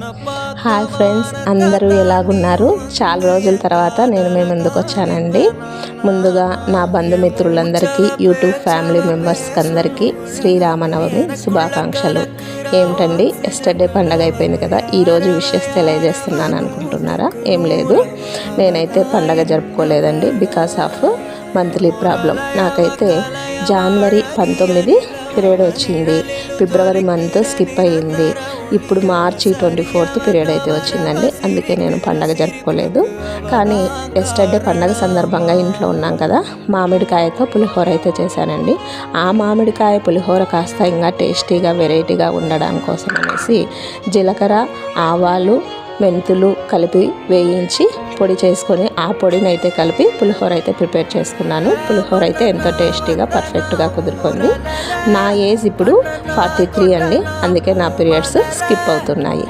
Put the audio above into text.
Hi friends, అందరూ ఎలాగున్నారు? చాలా రోజుల తర్వాత నేను మీ ముందుకు వచ్చానండి. ముందుగా నా బంధుమిత్రులందరికీ, యూట్యూబ్ ఫ్యామిలీ మెంబర్స్కి అందరికీ శ్రీరామనవమి శుభాకాంక్షలు. ఏమిటండి, ఎస్టర్డే పండగ అయిపోయింది కదా, ఈరోజు విషెస్ తెలియజేస్తున్నాను అనుకుంటున్నారా? ఏం లేదు, నేనైతే పండగ జరుపుకోలేదండి. Because of monthly problem. నాకైతే జనవరి 19 పీరియడ్ వచ్చింది, ఫిబ్రవరి మంత్ స్కిప్ అయ్యింది, ఇప్పుడు మార్చి 24 పీరియడ్ అయితే వచ్చిందండి. అందుకే నేను పండగ జరుపుకోలేదు. కానీ ఎస్టర్డే పండగ సందర్భంగా ఇంట్లో ఉన్నాం కదా, మామిడికాయతో పులిహోర అయితే చేశానండి. ఆ మామిడికాయ పులిహోర కాస్త ఇంకా టేస్టీగా వెరైటీగా ఉండడం కోసం అనేసి జీలకర్ర, ఆవాలు, మెంతులు కలిపి వేయించి పొడి చేసుకొని ఆ పొడిని అయితే కలిపి పులిహోర అయితే ప్రిపేర్ చేసుకున్నాను. పులిహోర అయితే ఎంతో టేస్టీగా పర్ఫెక్ట్గా కుదురుకుంది. నా ఏజ్ ఇప్పుడు 43 అండి, అందుకే నా పీరియడ్స్ స్కిప్ అవుతున్నాయి.